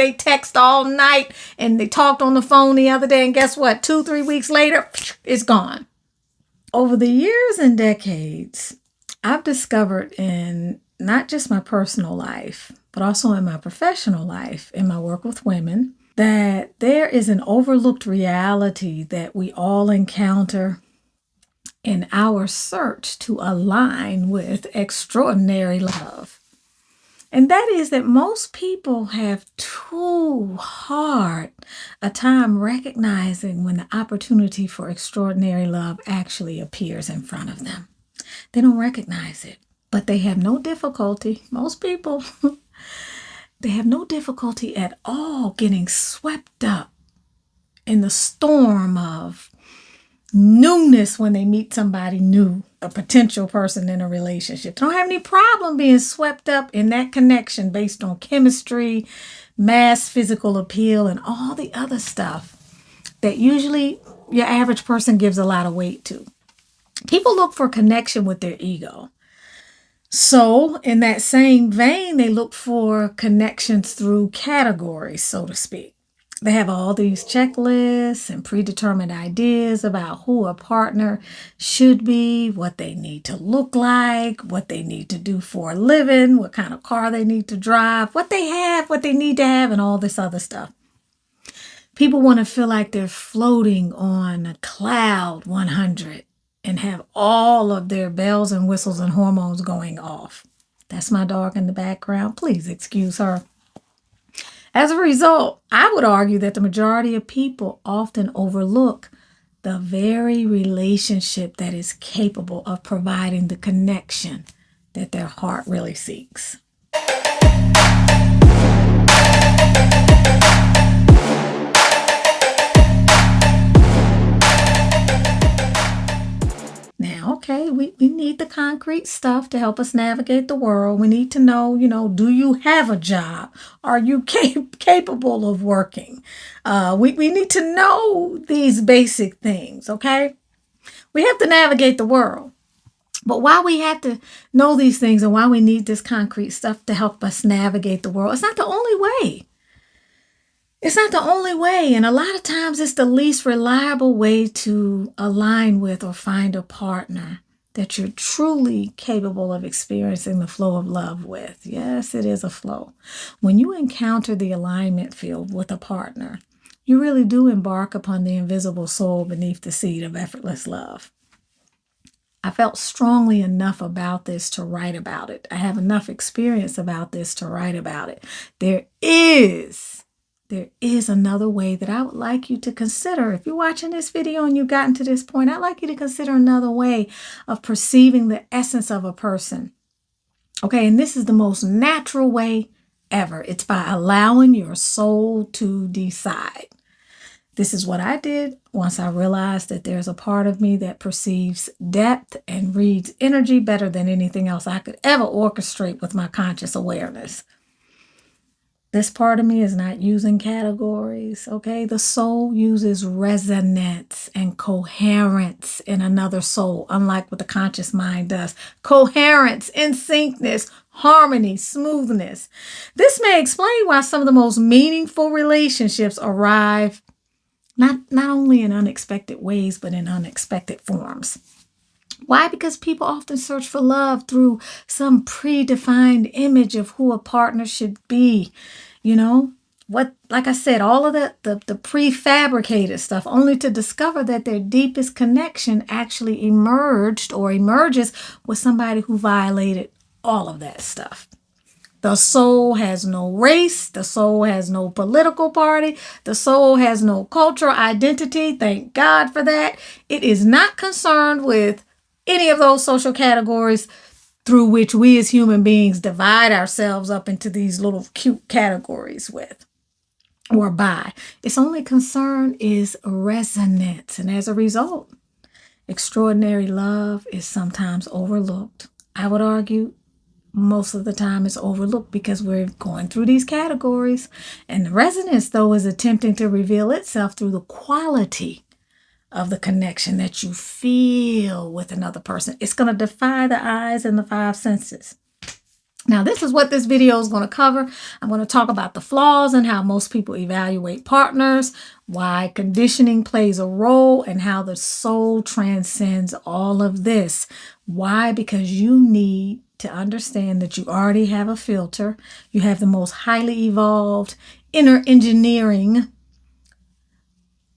They text all night and they talked on the phone the other day, and guess what? 2-3 weeks later, it's gone. Over the years and decades, I've discovered in not just my personal life, but also in my professional life, in my work with women, that there is an overlooked reality that we all encounter in our search to align with extraordinary love. And that is that most people have too hard a time recognizing when the opportunity for extraordinary love actually appears in front of them. They don't recognize it, but they have no difficulty. Most people, they have no difficulty at all getting swept up in the storm of newness when they meet somebody new, a potential person in a relationship. They don't have any problem being swept up in that connection based on chemistry, mass physical appeal, and all the other stuff that usually your average person gives a lot of weight to. People look for connection with their ego. So in that same vein, they look for connections through categories, so to speak. They have all these checklists and predetermined ideas about who a partner should be, what they need to look like, what they need to do for a living, what kind of car they need to drive, what they have, what they need to have, and all this other stuff. People want to feel like they're floating on a cloud 100 and have all of their bells and whistles and hormones going off. That's my dog in the background. Please excuse her. As a result, I would argue that the majority of people often overlook the very relationship that is capable of providing the connection that their heart really seeks. Now, okay, we need the concrete stuff to help us navigate the world. We need to know, do you have a job? Are you capable of working? We need to know these basic things, okay? We have to navigate the world. But why we have to know these things and why we need this concrete stuff to help us navigate the world, it's not the only way. It's not the only way, and a lot of times it's the least reliable way to align with or find a partner that you're truly capable of experiencing the flow of love with. Yes, it is a flow. When you encounter the alignment field with a partner, you really do embark upon the invisible soul beneath the seed of effortless love. I felt strongly enough about this to write about it. I have enough experience about this to write about it. There is another way that I would like you to consider. If you're watching this video and you've gotten to this point, I'd like you to consider another way of perceiving the essence of a person. Okay, and this is the most natural way ever. It's by allowing your soul to decide. This is what I did once I realized that there's a part of me that perceives depth and reads energy better than anything else I could ever orchestrate with my conscious awareness. This part of me is not using categories, okay? The soul uses resonance and coherence in another soul, unlike what the conscious mind does. Coherence, in syncness, harmony, smoothness. This may explain why some of the most meaningful relationships arrive not only in unexpected ways, but in unexpected forms. Why? Because people often search for love through some predefined image of who a partner should be. Like I said, all of the prefabricated stuff, only to discover that their deepest connection actually emerges with somebody who violated all of that stuff. The soul has no race. The soul has no political party. The soul has no cultural identity. Thank God for that. It is not concerned with any of those social categories through which we as human beings divide ourselves up into these little cute categories with or by. Its only concern is resonance. And as a result, extraordinary love is sometimes overlooked. I would argue most of the time it's overlooked because we're going through these categories. And the resonance, though, is attempting to reveal itself through the quality of the connection that you feel with another person. It's going to defy the eyes and the five senses. Now, this is what this video is going to cover. I'm going to talk about the flaws and how most people evaluate partners, why conditioning plays a role, and how the soul transcends all of this. Why? Because you need to understand that you already have a filter. You have the most highly evolved inner engineering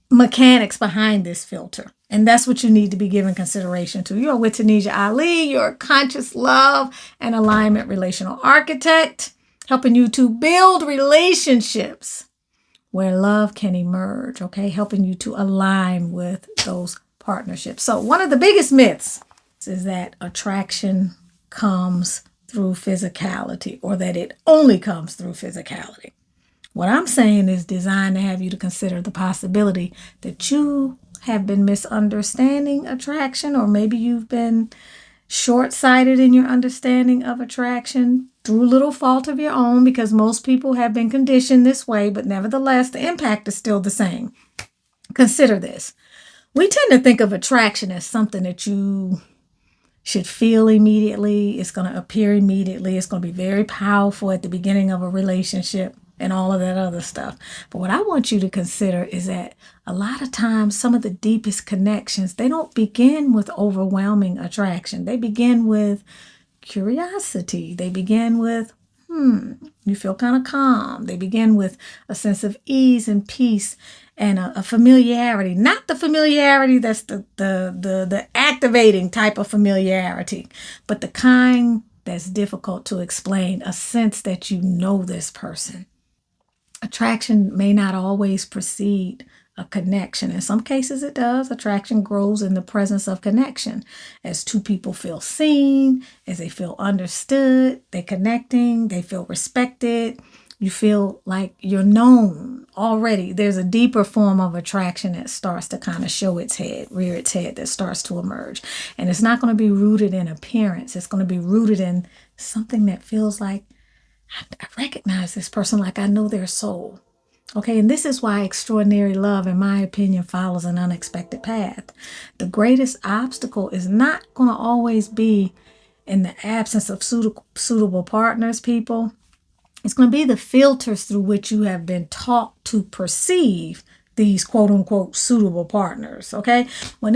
mechanics behind this filter. And that's what you need to be giving consideration to. You're with Tunisia Ali. You're a conscious love and alignment relational architect, helping you to build relationships where love can emerge, okay? Helping you to align with those partnerships. So one of the biggest myths is that attraction comes through physicality, or that it only comes through physicality. What I'm saying is designed to have you to consider the possibility that you have been misunderstanding attraction, or maybe you've been short-sighted in your understanding of attraction through little fault of your own, because most people have been conditioned this way, but nevertheless, the impact is still the same. Consider this. We tend to think of attraction as something that you should feel immediately. It's going to appear immediately. It's going to be very powerful at the beginning of a relationship and all of that other stuff. But what I want you to consider is that a lot of times some of the deepest connections, they don't begin with overwhelming attraction. They begin with curiosity. They begin with, you feel kind of calm. They begin with a sense of ease and peace and a familiarity. Not the familiarity that's the activating type of familiarity, but the kind that's difficult to explain, a sense that you know this person. Attraction may not always precede a connection. In some cases it does. Attraction grows in the presence of connection. As two people feel seen, as they feel understood, they're connecting, they feel respected, you feel like you're known already. There's a deeper form of attraction that starts to kind of show its head, rear its head, that starts to emerge. And it's not going to be rooted in appearance. It's going to be rooted in something that feels like, I recognize this person, like I know their soul. Okay, and this is why extraordinary love, in my opinion, follows an unexpected path. The greatest obstacle is not going to always be in the absence of suitable partners, people. It's going to be the filters through which you have been taught to perceive these quote unquote suitable partners. Okay, when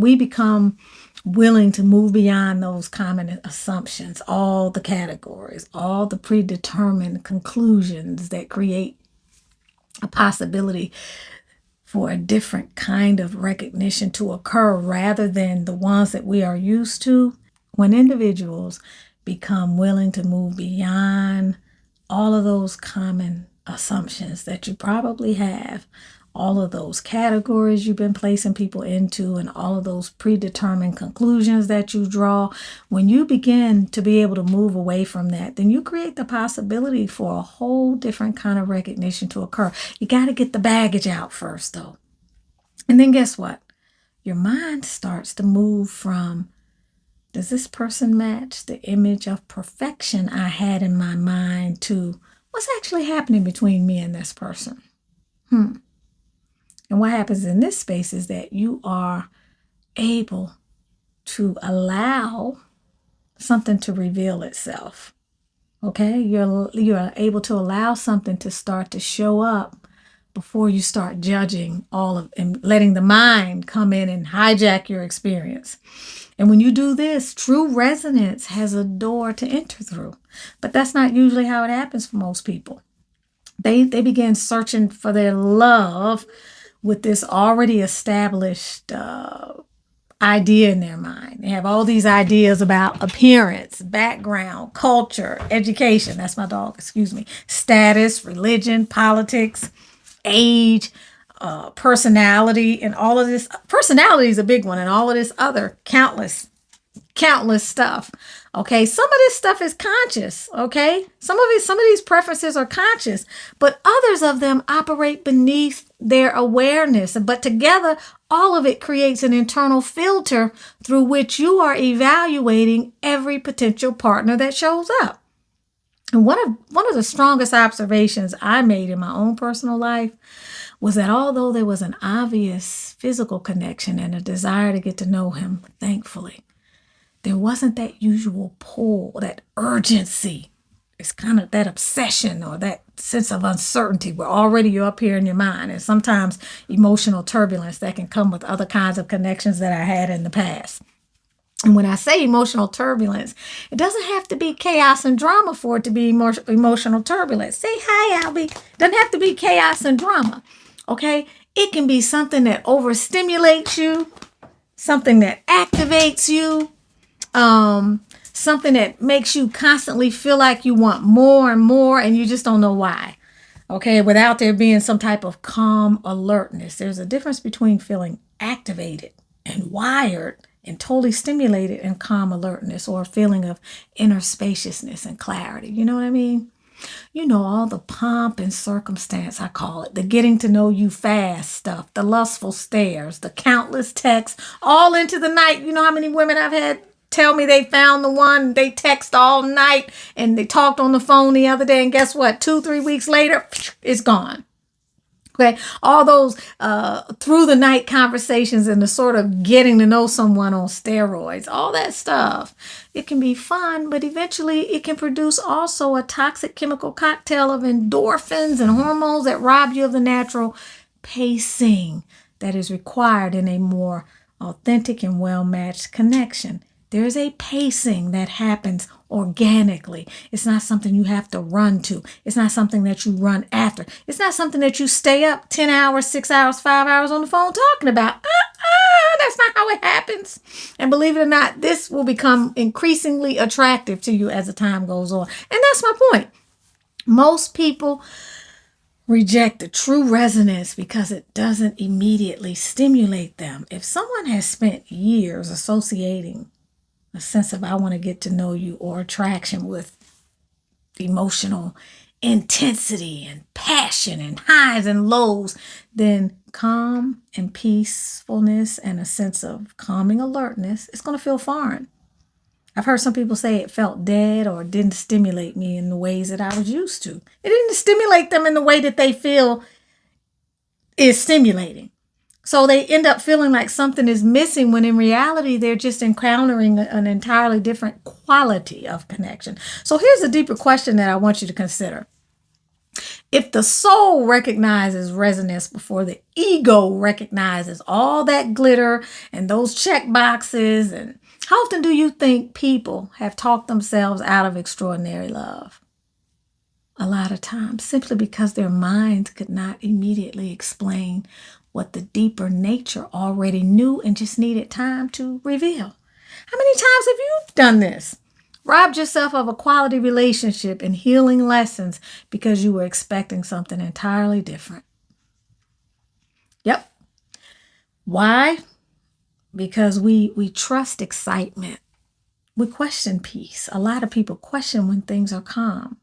we become willing to move beyond those common assumptions, all the categories, all the predetermined conclusions that create a possibility for a different kind of recognition to occur rather than the ones that we are used to, when individuals become willing to move beyond all of those common assumptions that you probably have, all of those categories you've been placing people into, and all of those predetermined conclusions that you draw, when you begin to be able to move away from that, then you create the possibility for a whole different kind of recognition to occur. You got to get the baggage out first, though. And then guess what? Your mind starts to move from, does this person match the image of perfection I had in my mind, to what's actually happening between me and this person? And what happens in this space is that you are able to allow something to reveal itself. Okay? You're able to allow something to start to show up before you start judging all of and letting the mind come in and hijack your experience. And when you do this, true resonance has a door to enter through. But that's not usually how it happens for most people. They begin searching for their love with this already established idea in their mind. They have all these ideas about appearance, background, culture, education. That's my dog, excuse me. Status, religion, politics, age, personality, and all of this. Personality is a big one, and all of this other countless stuff. Okay, some of this stuff is conscious. Okay, some of these preferences are conscious, but others of them operate beneath their awareness. But together, all of it creates an internal filter through which you are evaluating every potential partner that shows up. And one of the strongest observations I made in my own personal life was that although there was an obvious physical connection and a desire to get to know him, thankfully, there wasn't that usual pull, that urgency. It's kind of that obsession or that sense of uncertainty where already you're up here in your mind, and sometimes emotional turbulence that can come with other kinds of connections that I had in the past. And when I say emotional turbulence, it doesn't have to be chaos and drama for it to be emotional turbulence. Say hi, Albie. It doesn't have to be chaos and drama. Okay? It can be something that overstimulates you, something that activates you, something that makes you constantly feel like you want more and more, and you just don't know why. Okay? Without there being some type of calm alertness. There's a difference between feeling activated and wired and totally stimulated and calm alertness, or a feeling of inner spaciousness and clarity. You know what I mean? You know, all the pomp and circumstance, I call it, the getting to know you fast stuff, the lustful stares, the countless texts, all into the night. You know how many women I've had tell me they found the one, they text all night and they talked on the phone the other day, and guess what? 2-3 weeks later, it's gone. Okay, all those through the night conversations and the sort of getting to know someone on steroids, all that stuff. It can be fun, but eventually it can produce also a toxic chemical cocktail of endorphins and hormones that rob you of the natural pacing that is required in a more authentic and well-matched connection. There's a pacing that happens organically. It's not something you have to run to. It's not something that you run after. It's not something that you stay up 10 hours, 6 hours, 5 hours on the phone talking about. That's not how it happens. And believe it or not, this will become increasingly attractive to you as the time goes on. And that's my point. Most people reject the true resonance because it doesn't immediately stimulate them. If someone has spent years associating a sense of I want to get to know you or attraction with emotional intensity and passion and highs and lows, then calm and peacefulness and a sense of calming alertness is going to feel foreign. I've heard some people say it felt dead or didn't stimulate me in the ways that I was used to. It didn't stimulate them in the way that they feel is stimulating. So they end up feeling like something is missing when in reality, they're just encountering an entirely different quality of connection. So here's a deeper question that I want you to consider. If the soul recognizes resonance before the ego recognizes all that glitter and those check boxes, and how often do you think people have talked themselves out of extraordinary love? A lot of times, simply because their minds could not immediately explain what the deeper nature already knew and just needed time to reveal. How many times have you done this? Robbed yourself of a quality relationship and healing lessons because you were expecting something entirely different. Yep. Why? Because we trust excitement. We question peace. A lot of people question when things are calm.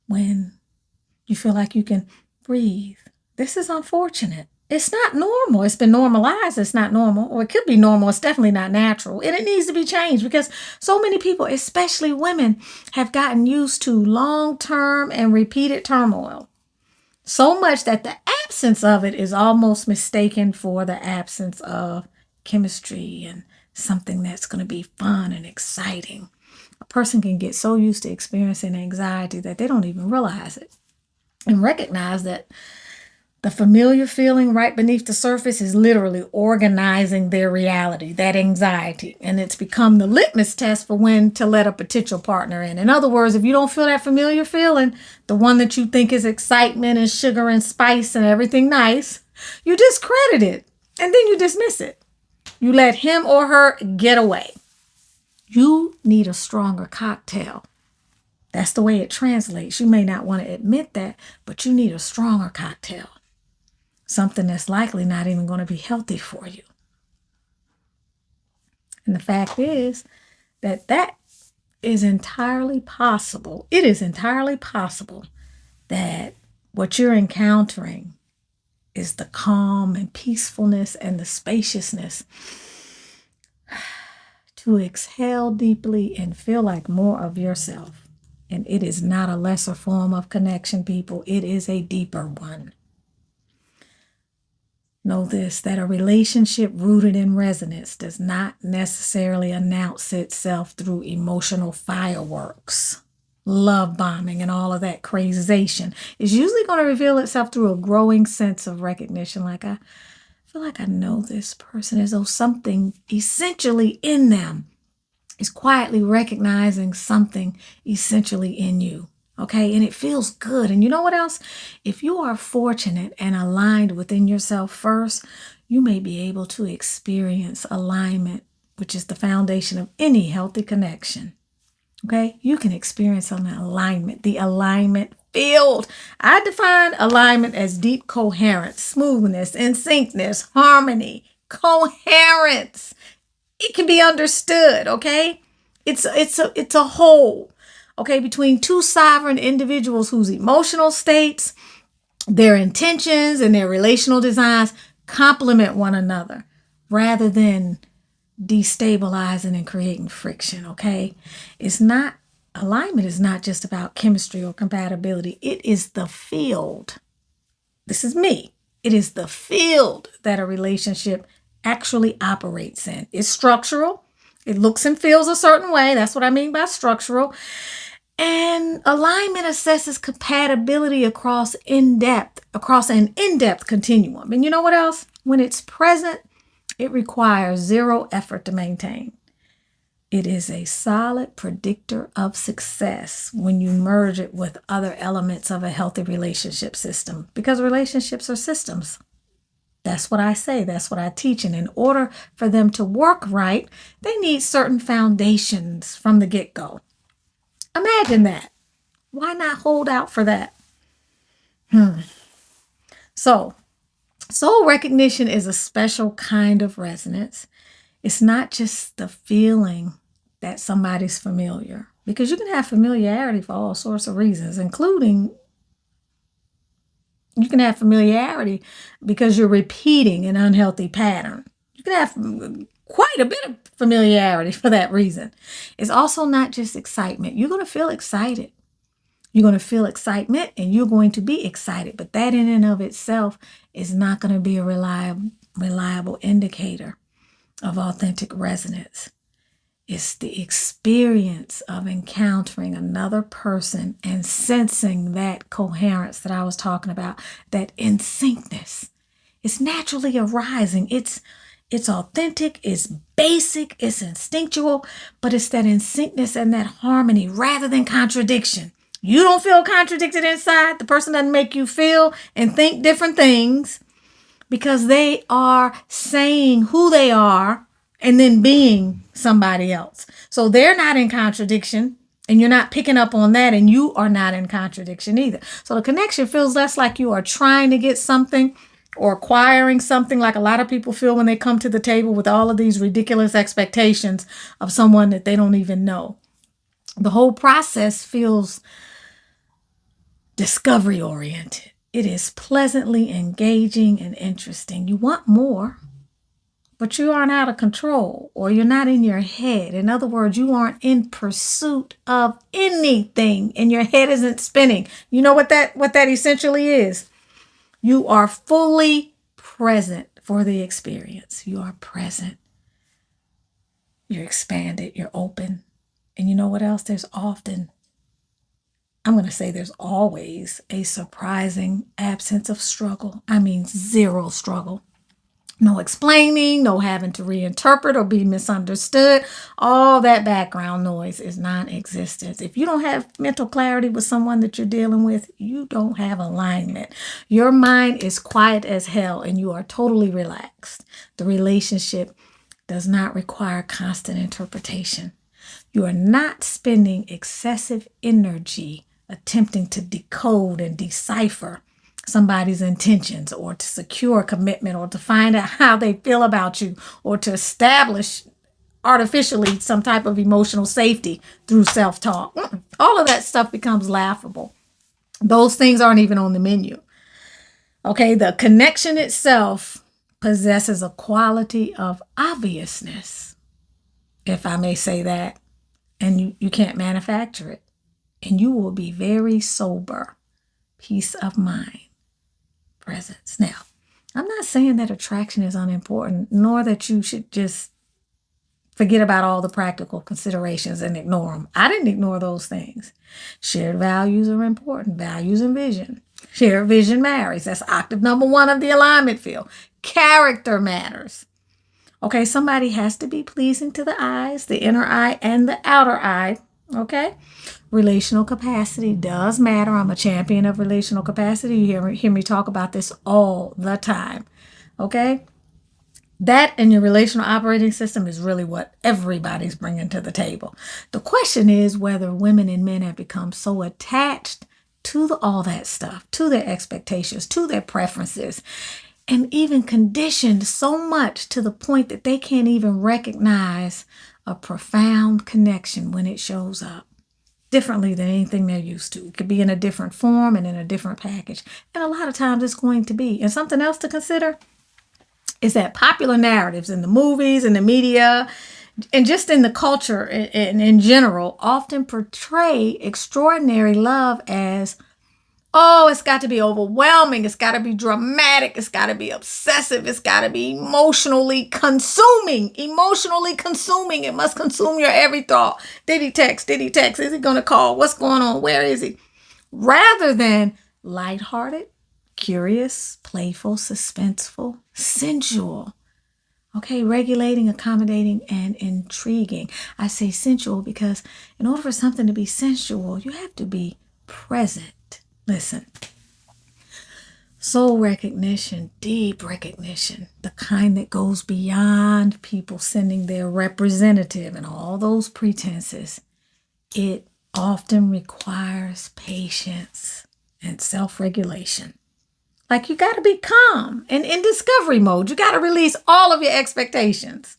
When you feel like you can breathe. This is unfortunate. It's not normal. It's been normalized. It's not normal. Or it could be normal. It's definitely not natural. And it needs to be changed because so many people, especially women, have gotten used to long-term and repeated turmoil. So much that the absence of it is almost mistaken for the absence of chemistry and something that's going to be fun and exciting. A person can get so used to experiencing anxiety that they don't even realize it and recognize that the familiar feeling right beneath the surface is literally organizing their reality, that anxiety. And it's become the litmus test for when to let a potential partner in. In other words, if you don't feel that familiar feeling, the one that you think is excitement and sugar and spice and everything nice, you discredit it and then you dismiss it. You let him or her get away. You need a stronger cocktail. That's the way it translates. You may not want to admit that, but you need a stronger cocktail. Something that's likely not even going to be healthy for you. And the fact is that is entirely possible. It is entirely possible that what you're encountering is the calm and peacefulness and the spaciousness to exhale deeply and feel like more of yourself. And it is not a lesser form of connection, people. It is a deeper one. Know this, that a relationship rooted in resonance does not necessarily announce itself through emotional fireworks, love bombing, and all of that crazization. It's usually going to reveal itself through a growing sense of recognition. Like, I feel like I know this person, as though something essentially in them is quietly recognizing something essentially in you. Okay, and it feels good. And you know what else? If you are fortunate and aligned within yourself first, you may be able to experience alignment, which is the foundation of any healthy connection. Okay, you can experience an alignment, the alignment field. I define alignment as deep coherence, smoothness, in syncness, harmony, coherence. It can be understood, okay? It's a whole, okay, between two sovereign individuals whose emotional states, their intentions, and their relational designs complement one another rather than destabilizing and creating friction, okay? Alignment is not just about chemistry or compatibility. It is the field. This is me. It is the field that a relationship actually operates in. It's structural. It looks and feels a certain way. That's what I mean by structural. And alignment assesses compatibility across an in-depth continuum. And you know what else? When it's present, it requires zero effort to maintain. It is a solid predictor of success when you merge it with other elements of a healthy relationship system, because relationships are systems. That's what I say. That's what I teach. And in order for them to work right, they need certain foundations from the get-go. Imagine that. Why not hold out for that? So, soul recognition is a special kind of resonance. It's not just the feeling that somebody's familiar, because you can have familiarity for all sorts of reasons, including you can have familiarity because you're repeating an unhealthy pattern. You can have quite a bit of familiarity for that reason. It's also not just excitement. You're going to feel excited. You're going to feel excitement and you're going to be excited. But that in and of itself is not going to be a reliable indicator of authentic resonance. It's the experience of encountering another person and sensing that coherence that I was talking about, that in syncness. It's naturally arising. It's authentic, it's basic, it's instinctual, but it's that in syncness and that harmony rather than contradiction. You don't feel contradicted inside. The person doesn't make you feel and think different things because they are saying who they are and then being somebody else. So they're not in contradiction and you're not picking up on that, and you are not in contradiction either. So the connection feels less like you are trying to get something or acquiring something, like a lot of people feel when they come to the table with all of these ridiculous expectations of someone that they don't even know. The whole process feels discovery oriented. It is pleasantly engaging and interesting. You want more, but you aren't out of control, or you're not in your head. In other words, you aren't in pursuit of anything and your head isn't spinning. You know what that essentially is? You are fully present for the experience. You are present. You're expanded. You're open. And you know what else? There's always a surprising absence of struggle. I mean, zero struggle. No explaining, no having to reinterpret or be misunderstood. All that background noise is non-existent. If you don't have mental clarity with someone that you're dealing with, you don't have alignment. Your mind is quiet as hell and you are totally relaxed. The relationship does not require constant interpretation. You are not spending excessive energy attempting to decode and decipher somebody's intentions, or to secure commitment, or to find out how they feel about you, or to establish artificially some type of emotional safety through self-talk. All of that stuff becomes laughable. Those things aren't even on the menu. Okay, the connection itself possesses a quality of obviousness, if I may say that, and you can't manufacture it. And you will be very sober, peace of mind, presence. Now, I'm not saying that attraction is unimportant, nor that you should just forget about all the practical considerations and ignore them. I didn't ignore those things. Shared values are important, values and vision. Shared vision marries. That's octave number 1 of the alignment field. Character matters. Okay, somebody has to be pleasing to the eyes, the inner eye and the outer eye. Okay, relational capacity does matter. I'm a champion of relational capacity. You hear me talk about this all the time. Okay, that and your relational operating system is really what everybody's bringing to the table. The question is whether women and men have become so attached to all that stuff, to their expectations, to their preferences, and even conditioned so much to the point that they can't even recognize a profound connection when it shows up differently than anything they're used to. It could be in a different form and in a different package. And a lot of times it's going to be. And something else to consider is that popular narratives in the movies and the media and just in the culture and in general often portray extraordinary love as, oh, it's got to be overwhelming. It's got to be dramatic. It's got to be obsessive. It's got to be emotionally consuming. Emotionally consuming. It must consume your every thought. Did he text? Did he text? Is he going to call? What's going on? Where is he? Rather than lighthearted, curious, playful, suspenseful, sensual. Okay, regulating, accommodating, and intriguing. I say sensual because in order for something to be sensual, you have to be present. Listen, soul recognition, deep recognition, the kind that goes beyond people sending their representative and all those pretenses, it often requires patience and self-regulation. Like you got to be calm and in discovery mode. You got to release all of your expectations.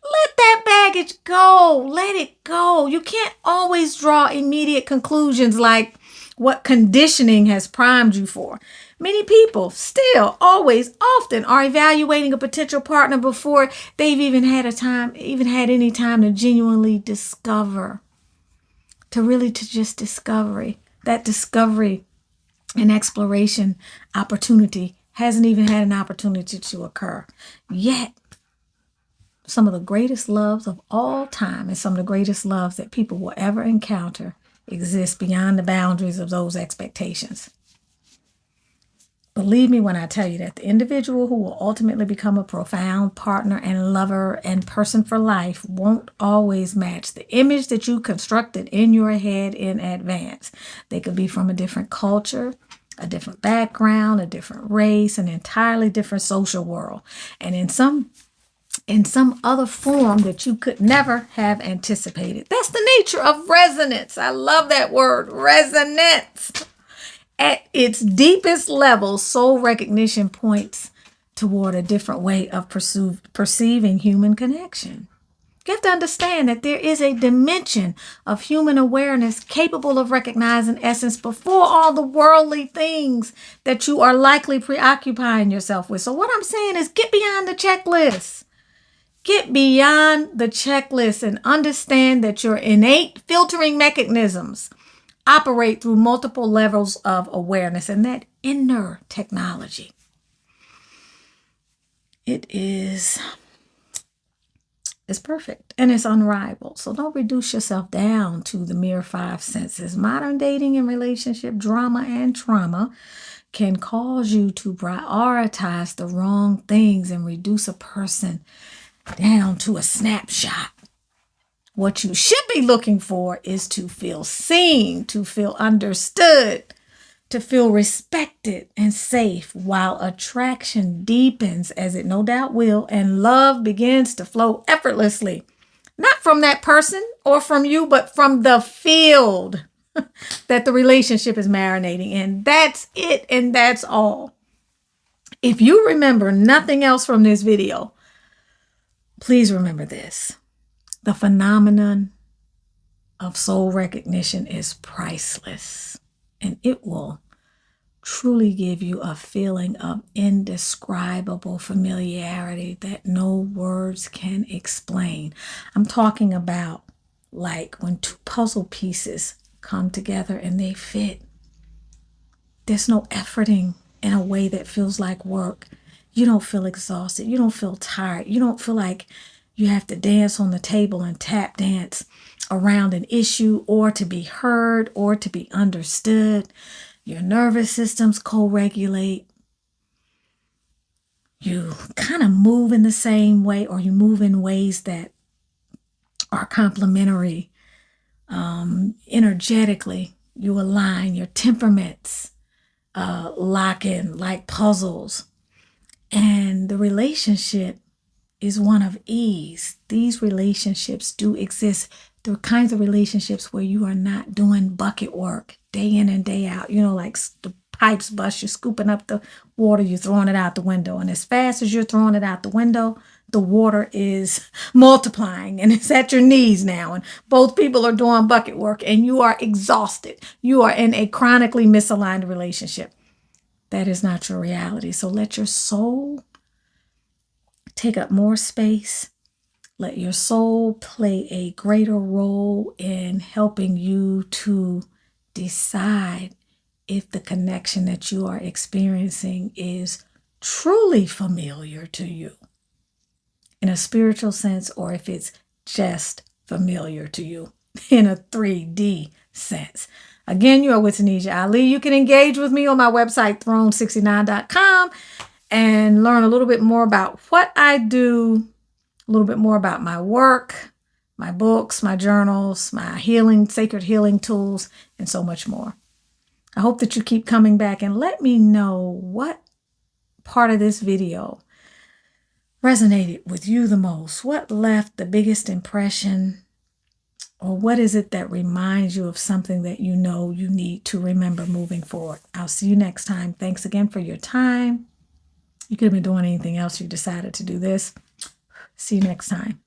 Let that baggage go. Let it go. You can't always draw immediate conclusions like what conditioning has primed you for. Many people still, always, often are evaluating a potential partner before they've even had any time to genuinely discover, to just discovery. That discovery and exploration opportunity hasn't even had an opportunity to occur. Yet, some of the greatest loves of all time and some of the greatest loves that people will ever encounter exist beyond the boundaries of those expectations. Believe me when I tell you that the individual who will ultimately become a profound partner and lover and person for life won't always match the image that you constructed in your head in advance. They could be from a different culture, a different background, a different race, an entirely different social world, and in some other form that you could never have anticipated. That's the nature of resonance. I love that word, resonance. At its deepest level, soul recognition points toward a different way of perceiving human connection. You have to understand that there is a dimension of human awareness capable of recognizing essence before all the worldly things that you are likely preoccupying yourself with. So what I'm saying is get beyond the checklist. Get beyond the checklist and understand that your innate filtering mechanisms operate through multiple levels of awareness and that inner technology. It's perfect and it's unrivaled. So don't reduce yourself down to the mere 5 senses. Modern dating and relationship drama and trauma can cause you to prioritize the wrong things and reduce a person down to a snapshot. What you should be looking for is to feel seen, to feel understood, to feel respected and safe, while attraction deepens, as it no doubt will, and love begins to flow effortlessly. Not from that person or from you, but from the field that the relationship is marinating in. That's it, and that's all. If you remember nothing else from this video, please remember this. The phenomenon of soul recognition is priceless, and it will truly give you a feeling of indescribable familiarity that no words can explain. I'm talking about like when 2 puzzle pieces come together and they fit. There's no efforting in a way that feels like work. you don't feel exhausted. You don't feel tired. You don't feel like you have to dance on the table and tap dance around an issue or to be heard or to be understood. Your nervous systems co-regulate. You kind of move in the same way, or you move in ways that are complementary. Energetically, you align. Your temperaments lock in like puzzles. And the relationship is one of ease. These relationships do exist. There are kinds of relationships where you are not doing bucket work day in and day out. You know, like the pipes bust, you're scooping up the water, you're throwing it out the window. And as fast as you're throwing it out the window, the water is multiplying and it's at your knees now. And both people are doing bucket work and you are exhausted. You are in a chronically misaligned relationship. That is not your reality. So let your soul take up more space. Let your soul play a greater role in helping you to decide if the connection that you are experiencing is truly familiar to you in a spiritual sense, or if it's just familiar to you in a 3D sense. Again, you are with Tunisia Ali. You can engage with me on my website, throne69.com, and learn a little bit more about what I do, a little bit more about my work, my books, my journals, my healing, sacred healing tools, and so much more. I hope that you keep coming back and let me know what part of this video resonated with you the most, what left the biggest impression, or what is it that reminds you of something that you know you need to remember moving forward. I'll see you next time. Thanks again for your time. You could have been doing anything else. You decided to do this. See you next time.